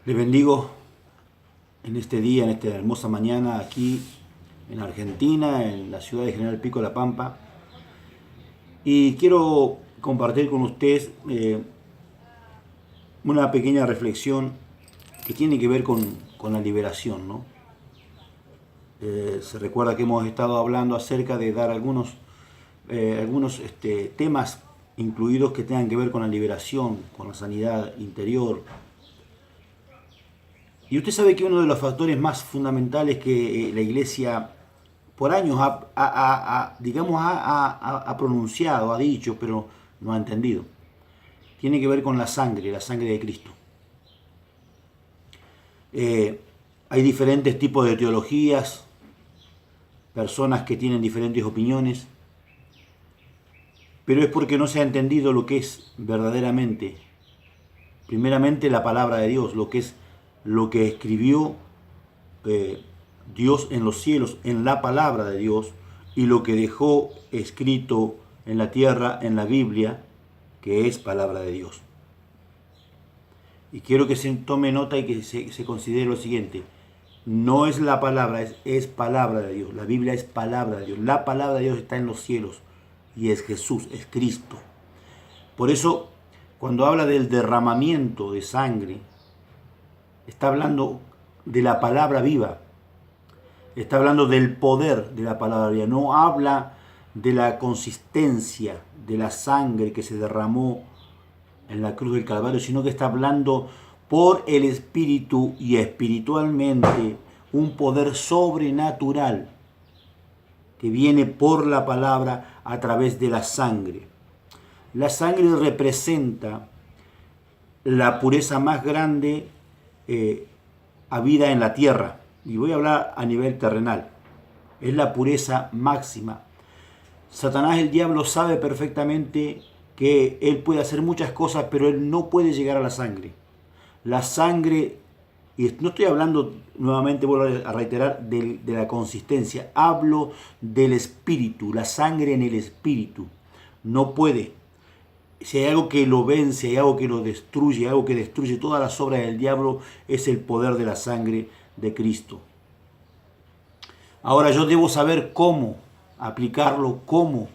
Les bendigo en este día, en esta hermosa mañana aquí en Argentina, en la ciudad de General Pico de la Pampa. Y quiero compartir con ustedes una pequeña reflexión que tiene que ver con la liberación, ¿no? Se recuerda que hemos estado hablando acerca de dar algunos temas incluidos que tengan que ver con la liberación, con la sanidad interior. Y usted sabe que uno de los factores más fundamentales que la Iglesia por años ha pronunciado, ha dicho, pero no ha entendido, tiene que ver con la sangre de Cristo. Hay diferentes tipos de teologías, personas que tienen diferentes opiniones, pero es porque no se ha entendido lo que es verdaderamente, primeramente la palabra de Dios, lo que escribió Dios en los cielos, en la palabra de Dios, y lo que dejó escrito en la tierra, en la Biblia, que es palabra de Dios. Y quiero que se tome nota y que se considere lo siguiente: no es la palabra, es palabra de Dios. La Biblia es palabra de Dios. La palabra de Dios está en los cielos y es Jesús, es Cristo. Por eso, cuando habla del derramamiento de sangre, está hablando de la palabra viva, está hablando del poder de la palabra viva. No habla de la consistencia de la sangre que se derramó en la cruz del Calvario, sino que está hablando por el Espíritu y espiritualmente un poder sobrenatural que viene por la palabra a través de la sangre. La sangre representa la pureza más grande habida en la tierra, y voy a hablar a nivel terrenal. Es la pureza máxima. Satanás, el diablo, sabe perfectamente que él puede hacer muchas cosas, pero él no puede llegar a la sangre. La sangre, y no estoy hablando, nuevamente vuelvo a reiterar, de la consistencia, hablo del espíritu, la sangre en el espíritu. No puede. Si hay algo que lo vence, hay algo que lo destruye, algo que destruye todas las obras del diablo, es el poder de la sangre de Cristo. Ahora yo debo saber cómo aplicarlo, cómo,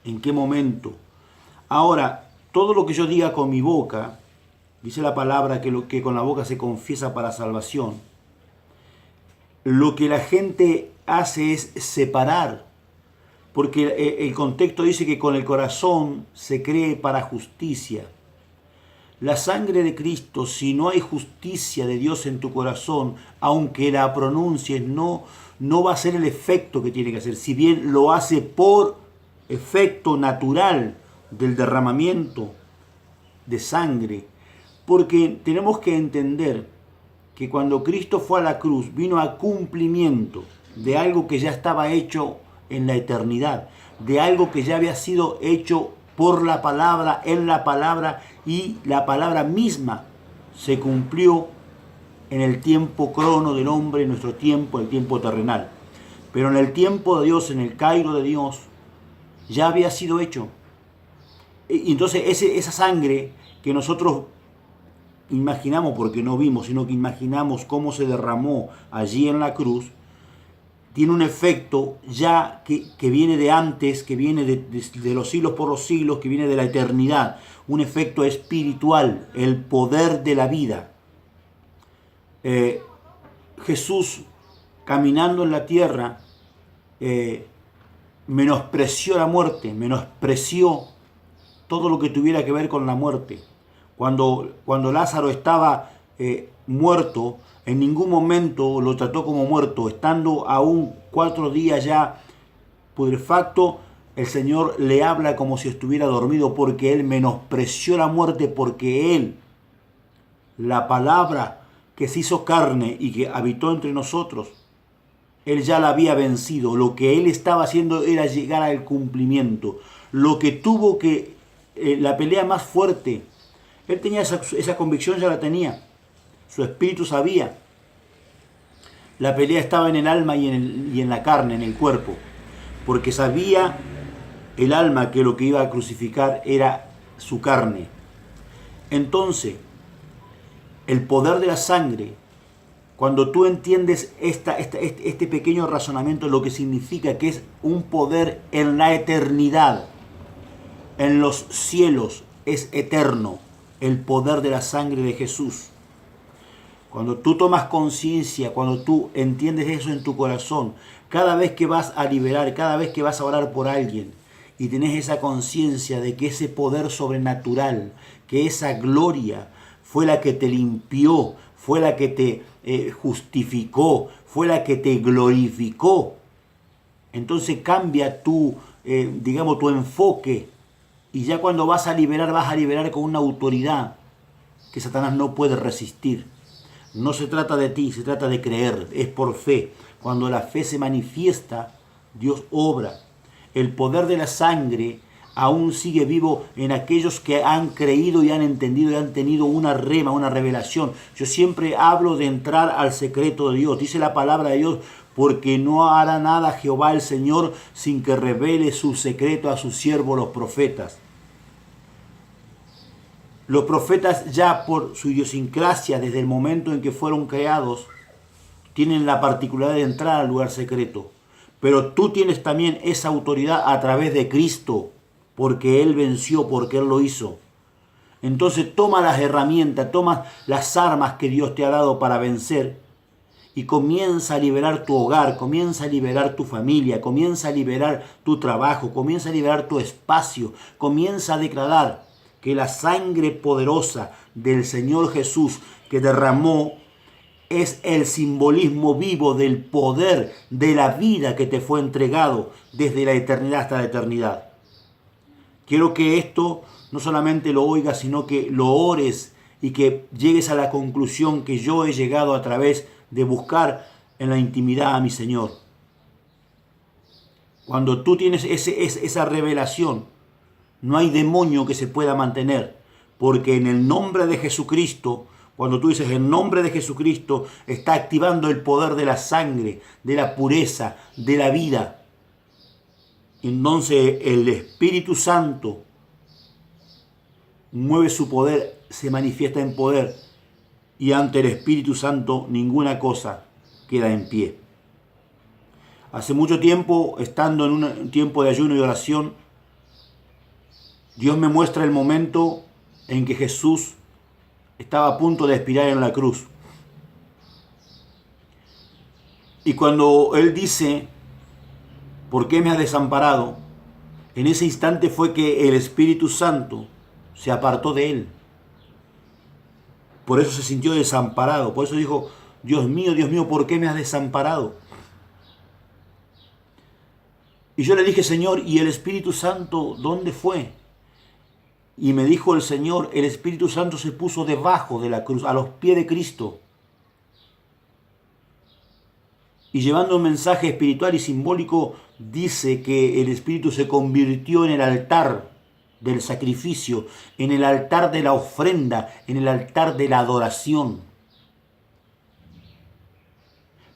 en qué momento. Ahora, todo lo que yo diga con mi boca, dice la palabra que lo que con la boca se confiesa para salvación. Lo que la gente hace es separar, porque el contexto dice que con el corazón se cree para justicia. La sangre de Cristo, si no hay justicia de Dios en tu corazón, aunque la pronuncies, no va a ser el efecto que tiene que hacer. Si bien lo hace por efecto natural del derramamiento de sangre, porque tenemos que entender que cuando Cristo fue a la cruz, vino a cumplimiento de algo que ya estaba hecho en la eternidad, de algo que ya había sido hecho por la palabra, en la palabra, y la palabra misma se cumplió en el tiempo crono del hombre, en nuestro tiempo, el tiempo terrenal. Pero en el tiempo de Dios, en el Cairo de Dios, ya había sido hecho. Y entonces esa sangre que nosotros imaginamos, porque no vimos, sino que imaginamos cómo se derramó allí en la cruz, tiene un efecto ya que viene de antes, que viene de los siglos por los siglos, que viene de la eternidad, un efecto espiritual, el poder de la vida. Jesús, caminando en la tierra, menospreció la muerte, menospreció todo lo que tuviera que ver con la muerte. Cuando Lázaro estaba muerto, en ningún momento lo trató como muerto. Estando aún 4 días ya putrefacto, el Señor le habla como si estuviera dormido, porque Él menospreció la muerte, porque Él, la palabra que se hizo carne y que habitó entre nosotros, Él ya la había vencido. Lo que Él estaba haciendo era llegar al cumplimiento. Lo que tuvo que, la pelea más fuerte, Él tenía esa convicción, ya la tenía. Su espíritu sabía. La pelea estaba en el alma y en la carne, en el cuerpo. Porque sabía el alma que lo que iba a crucificar era su carne. Entonces, El poder de la sangre, cuando tú entiendes este pequeño razonamiento, lo que significa que es un poder en la eternidad, en los cielos, es eterno, el poder de la sangre de Jesús. Cuando tú tomas conciencia, cuando tú entiendes eso en tu corazón, cada vez que vas a liberar, cada vez que vas a orar por alguien y tenés esa conciencia de que ese poder sobrenatural, que esa gloria fue la que te limpió, fue la que te justificó, fue la que te glorificó, entonces cambia tu enfoque, y ya cuando vas a liberar con una autoridad que Satanás no puede resistir. No se trata de ti, se trata de creer, es por fe. Cuando la fe se manifiesta, Dios obra. El poder de la sangre aún sigue vivo en aquellos que han creído y han entendido y han tenido una rema, una revelación. Yo siempre hablo de entrar al secreto de Dios. Dice la palabra de Dios, porque no hará nada Jehová el Señor sin que revele su secreto a sus siervos los profetas. Los profetas, ya por su idiosincrasia, desde el momento en que fueron creados, tienen la particularidad de entrar al lugar secreto. Pero tú tienes también esa autoridad a través de Cristo, porque Él venció, porque Él lo hizo. Entonces toma las herramientas, toma las armas que Dios te ha dado para vencer y comienza a liberar tu hogar, comienza a liberar tu familia, comienza a liberar tu trabajo, comienza a liberar tu espacio, comienza a declarar que la sangre poderosa del Señor Jesús que derramó es el simbolismo vivo del poder de la vida que te fue entregado desde la eternidad hasta la eternidad. Quiero que esto no solamente lo oigas, sino que lo ores y que llegues a la conclusión que yo he llegado a través de buscar en la intimidad a mi Señor. Cuando tú tienes esa revelación, no hay demonio que se pueda mantener, porque en el nombre de Jesucristo, cuando tú dices en nombre de Jesucristo, está activando el poder de la sangre, de la pureza, de la vida. Entonces el Espíritu Santo mueve su poder, se manifiesta en poder, y ante el Espíritu Santo ninguna cosa queda en pie. Hace mucho tiempo, estando en un tiempo de ayuno y oración, Dios me muestra el momento en que Jesús estaba a punto de expirar en la cruz. Y cuando Él dice, ¿por qué me has desamparado? En ese instante fue que el Espíritu Santo se apartó de Él. Por eso se sintió desamparado. Por eso dijo, Dios mío, ¿por qué me has desamparado? Y yo le dije, Señor, ¿y el Espíritu Santo dónde fue? Y me dijo el Señor, el Espíritu Santo se puso debajo de la cruz, a los pies de Cristo. Y llevando un mensaje espiritual y simbólico, dice que el Espíritu se convirtió en el altar del sacrificio, en el altar de la ofrenda, en el altar de la adoración.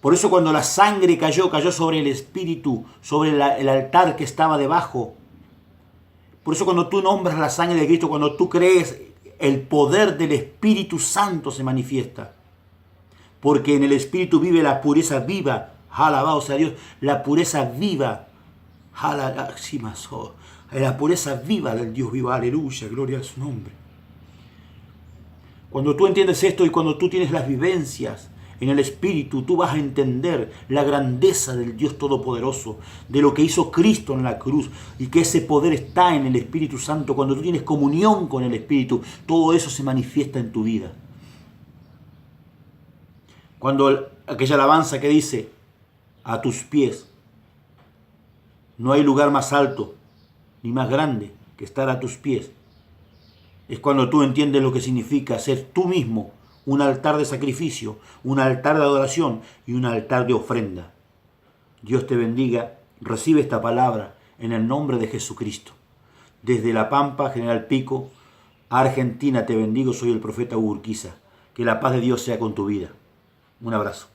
Por eso cuando la sangre cayó sobre el Espíritu, sobre el altar que estaba debajo. Por eso cuando tú nombras la sangre de Cristo, cuando tú crees, el poder del Espíritu Santo se manifiesta. Porque en el Espíritu vive la pureza viva. Alabado sea Dios. La pureza viva. La pureza viva del Dios vivo. Aleluya. Gloria a su nombre. Cuando tú entiendes esto y cuando tú tienes las vivencias en el Espíritu, tú vas a entender la grandeza del Dios Todopoderoso, de lo que hizo Cristo en la cruz y que ese poder está en el Espíritu Santo. Cuando tú tienes comunión con el Espíritu, todo eso se manifiesta en tu vida. Cuando aquella alabanza que dice, a tus pies, no hay lugar más alto ni más grande que estar a tus pies. Es cuando tú entiendes lo que significa ser tú mismo un altar de sacrificio, un altar de adoración y un altar de ofrenda. Dios te bendiga. Recibe esta palabra en el nombre de Jesucristo. Desde La Pampa, General Pico, Argentina, te bendigo. Soy el profeta Hugo Urquiza. Que la paz de Dios sea con tu vida. Un abrazo.